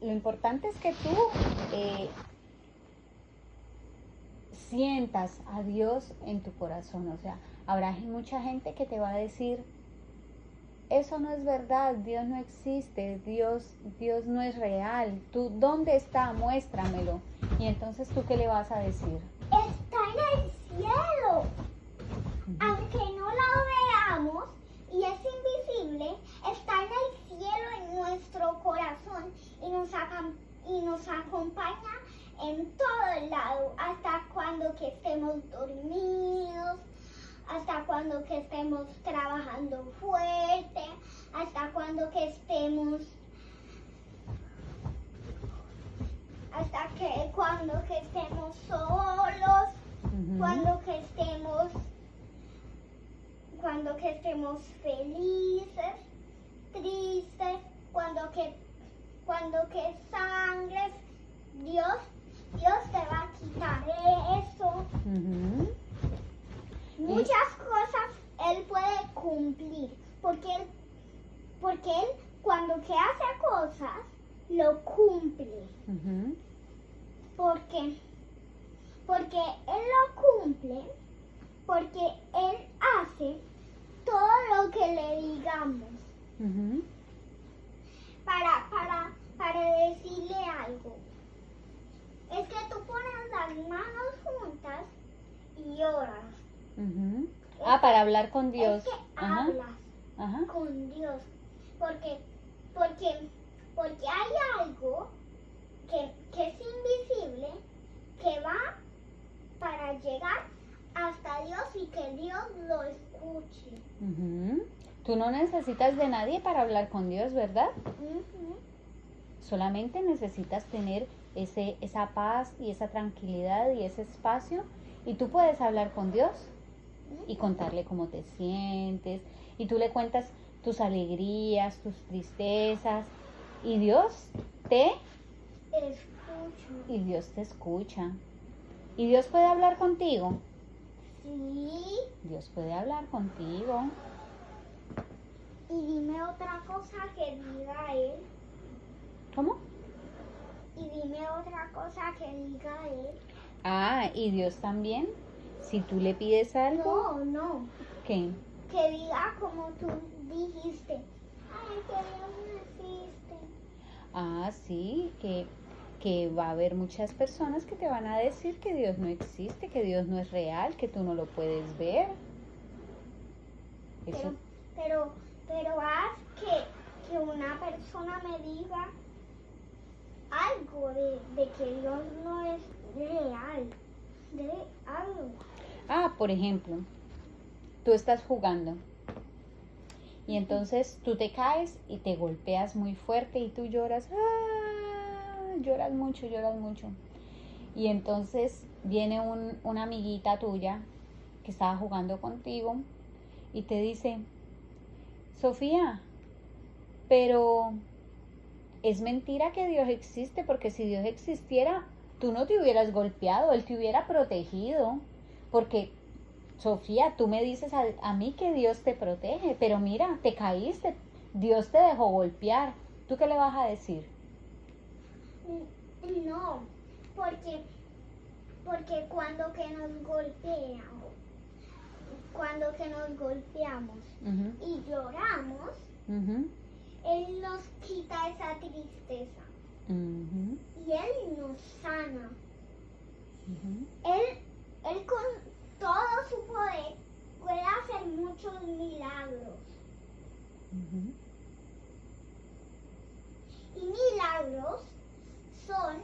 lo importante es que tú sientas a Dios en tu corazón. O sea, habrá mucha gente que te va a decir, eso no es verdad, Dios no existe, Dios no es real. ¿Tú dónde está? Muéstramelo. Y entonces, ¿tú qué le vas a decir? Está en el cielo. Aunque no la veamos y es invisible, está en el cielo en nuestro corazón y nos acompaña en todo lado, hasta cuando que estemos dormidos, hasta cuando que estemos trabajando fuerte, hasta cuando que estemos solos, cuando que estemos felices, tristes, cuando que sangres, Dios te va a quitar eso. Muchas cosas Él puede cumplir, porque él cuando que hace cosas, lo cumple. Porque Él lo cumple, porque Él hace todo lo que le digamos. Para decirle algo. Es que tú pones las manos juntas y oras. Para hablar con Dios. Es que hablas con Dios. Porque hay algo que es invisible, que va para llegar hasta Dios y que Dios lo escuche. Tú no necesitas de nadie para hablar con Dios, ¿verdad? Solamente necesitas tener esa paz y esa tranquilidad y ese espacio, y tú puedes hablar con Dios y contarle cómo te sientes, y tú le cuentas tus alegrías, tus tristezas, y Dios te escucha. ¿Y Dios puede hablar contigo? Sí. Dios puede hablar contigo. Y dime otra cosa que diga Él. ¿Cómo? Y dime otra cosa que diga Él. Y Dios también, si tú le pides algo. No. ¿Qué? Que diga como tú dijiste. Ay, que Dios no existe. Sí, que va a haber muchas personas que te van a decir que Dios no existe, que Dios no es real, que tú no lo puedes ver. Eso. Pero haz que una persona me diga algo de que Dios no es real. De algo. Por ejemplo, tú estás jugando y entonces tú te caes y te golpeas muy fuerte y tú lloras, lloras mucho. Y entonces viene una amiguita tuya que estaba jugando contigo y te dice, Sofía, pero es mentira que Dios existe, porque si Dios existiera, tú no te hubieras golpeado, Él te hubiera protegido, porque Sofía, tú me dices a mí que Dios te protege, pero mira, te caíste, Dios te dejó golpear. ¿Tú qué le vas a decir? No, porque cuando que nos golpeamos y lloramos, Él nos quita esa tristeza y Él nos sana. Él con todo su poder puede hacer muchos milagros. Y milagros son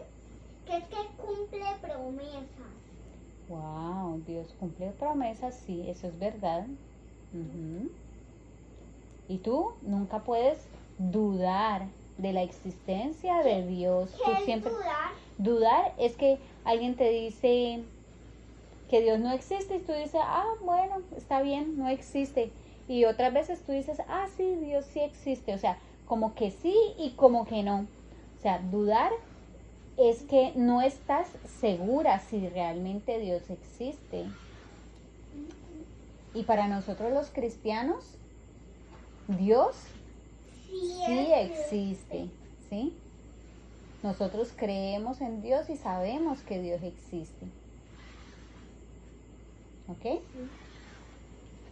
que es que cumple promesas. Wow, Dios cumple promesas, sí, eso es verdad. Y tú nunca puedes dudar de la existencia de Dios. ¿Qué Tú es siempre dudar? Dudar es que alguien te dice que Dios no existe y tú dices, bueno, está bien, no existe. Y otras veces tú dices, sí, Dios sí existe. O sea, como que sí y como que no. O sea, dudar es que no estás segura si realmente Dios existe. Y para nosotros los cristianos, Dios sí existe, ¿sí? Nosotros creemos en Dios y sabemos que Dios existe. ¿Ok?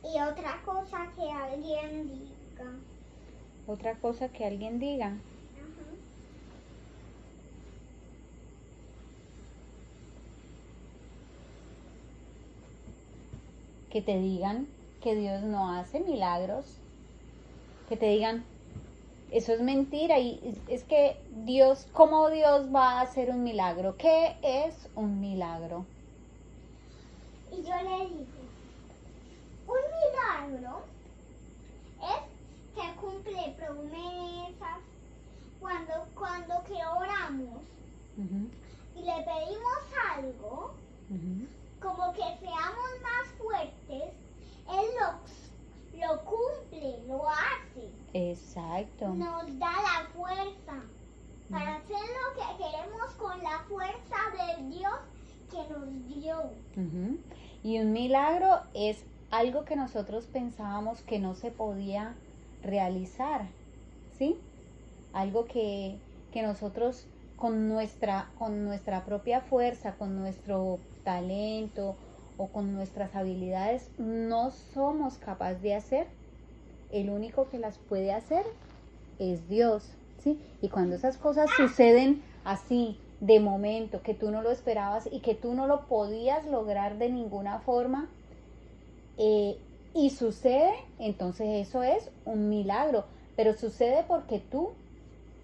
Y otra cosa que alguien diga. Otra cosa que alguien diga. Ajá. Que te digan que Dios no hace milagros. Que te digan, eso es mentira. Y es que Dios, ¿cómo Dios va a hacer un milagro? ¿Qué es un milagro? Y yo le digo, un milagro es que cumple promesas cuando que oramos Ujú, y le pedimos algo, ujú. como que seamos más fuertes, Él lo cumple, lo hace, Exacto. nos da la fuerza para hacer lo que queremos con la fuerza de Dios que nos dio. Ujú. Y un milagro es algo que nosotros pensábamos que no se podía realizar, ¿sí? Algo que nosotros con nuestra propia fuerza, con nuestro talento o con nuestras habilidades no somos capaces de hacer. El único que las puede hacer es Dios, ¿sí? Y cuando esas cosas suceden así, de momento, que tú no lo esperabas y que tú no lo podías lograr de ninguna forma, y sucede, entonces eso es un milagro, pero sucede porque tú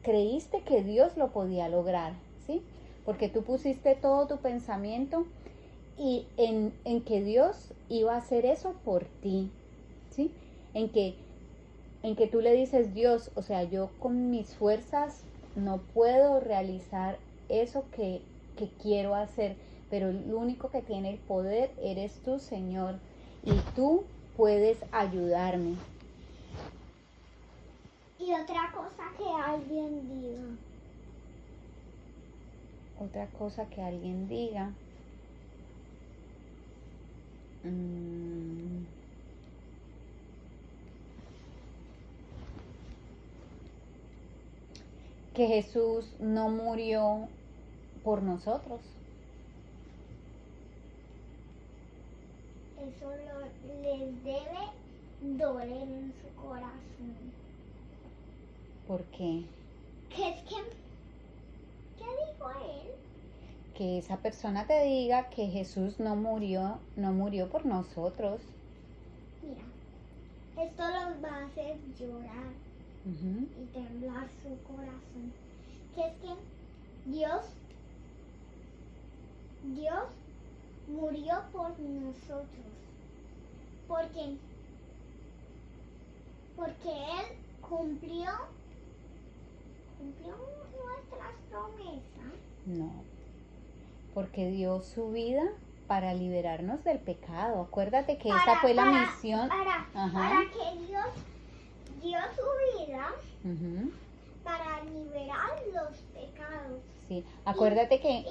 creíste que Dios lo podía lograr, ¿sí? Porque tú pusiste todo tu pensamiento y en que Dios iba a hacer eso por ti, ¿sí? En que tú le dices, Dios, o sea, yo con mis fuerzas no puedo realizar eso que quiero hacer, pero el único que tiene el poder eres tú, Señor, y tú puedes ayudarme. Y otra cosa que alguien diga. Otra cosa que alguien diga. Que Jesús no murió por nosotros. Eso les debe doler en su corazón. ¿Por qué? ¿Qué dijo él? Que esa persona te diga que Jesús no murió por nosotros. Mira, esto los va a hacer llorar Ujú. y temblar su corazón. Que es que Dios murió por nosotros. Porque Él cumplió nuestras promesas. No, porque dio su vida para liberarnos del pecado. Acuérdate que esa fue la misión. Para que Dios dio su vida Ujú. para liberar los pecados. Sí, acuérdate que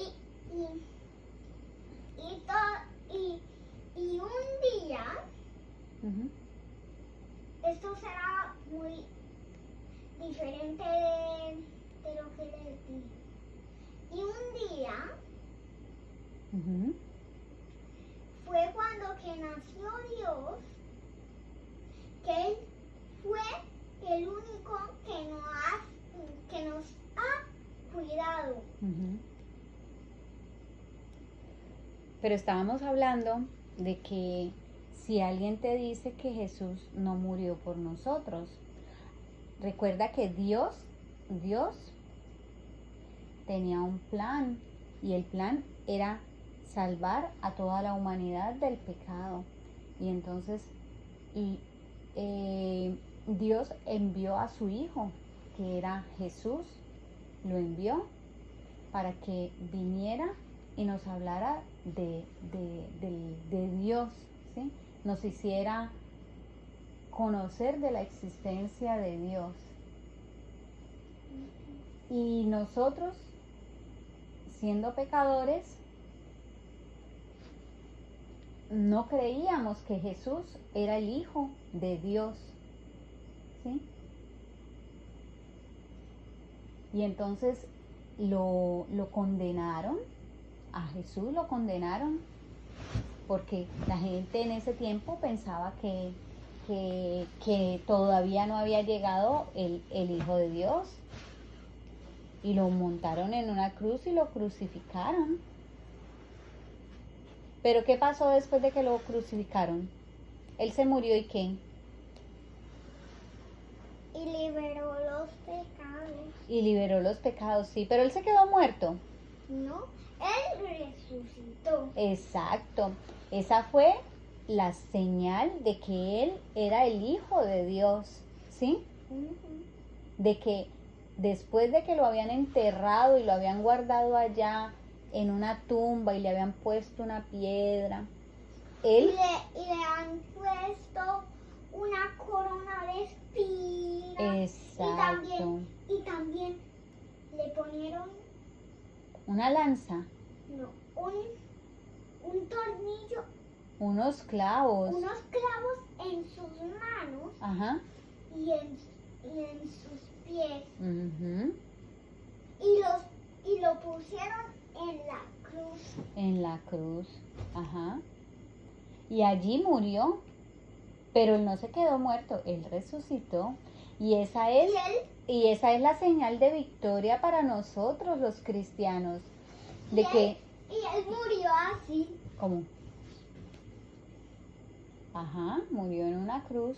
Y un día, ujú, esto será muy diferente de lo que les di. Y un día ujú, fue cuando que nació Dios, que Él fue el único que nos ha cuidado. ujú. Pero estábamos hablando de que si alguien te dice que Jesús no murió por nosotros, recuerda que Dios tenía un plan y el plan era salvar a toda la humanidad del pecado. Y entonces Dios envió a su Hijo, que era Jesús, lo envió para que viniera y nos hablara de Dios, ¿sí? Nos hiciera conocer de la existencia de Dios. Y nosotros, siendo pecadores, no creíamos que Jesús era el Hijo de Dios, ¿sí? Y entonces lo condenaron, a Jesús lo condenaron, porque la gente en ese tiempo pensaba que todavía no había llegado el Hijo de Dios. Y lo montaron en una cruz y lo crucificaron. Pero ¿qué pasó después de que lo crucificaron? Él se murió y ¿qué? Y liberó los pecados. Y liberó los pecados, sí, pero él se quedó muerto. No, él resucitó. Exacto. Esa fue la señal de que él era el Hijo de Dios, ¿sí? De que después de que lo habían enterrado y lo habían guardado allá en una tumba y le habían puesto una piedra, él... Y le han puesto una corona de espinas. Exacto. Y también le ponieron Una lanza, un tornillo, unos clavos. unos clavos en sus manos Ajá. y en sus pies. Ujú. Y lo pusieron en la cruz. En la cruz. Ajá. Y allí murió. Pero él no se quedó muerto, él resucitó. Y esa es, Y él la señal de victoria para nosotros los cristianos. De Y que, él murió así. ¿cómo? Ajá, murió en una cruz,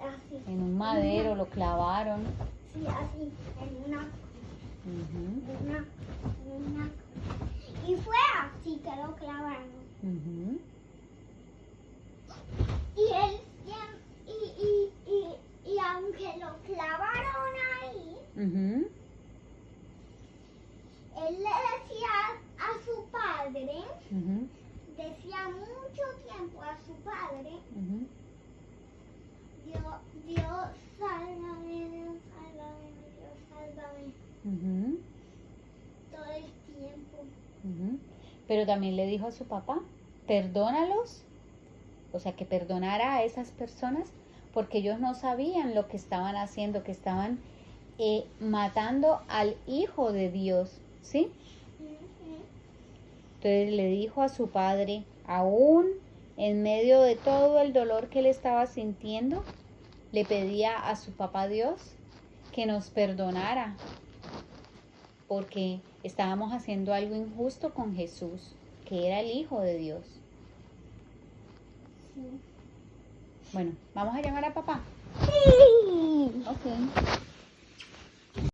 Así. en un madero, lo clavaron. Sí, así. En una. Ujú, Y fue así que lo clavaron. ujú. Y él. Y aunque lo clavaron ahí, Ujú. él le decía a su padre, Ujú, decía mucho tiempo a su padre, ujú. Dios, sálvame, Dios, sálvame, Dios, sálvame, Ujú, todo el tiempo. ujú. Pero también le dijo a su papá, perdónalos, o sea, que perdonara a esas personas, porque ellos no sabían lo que estaban haciendo, que estaban matando al Hijo de Dios, ¿sí? Entonces le dijo a su padre, aún en medio de todo el dolor que él estaba sintiendo, le pedía a su papá Dios que nos perdonara, porque estábamos haciendo algo injusto con Jesús, que era el Hijo de Dios. Sí. Bueno, vamos a llamar a papá. Sí. Ok.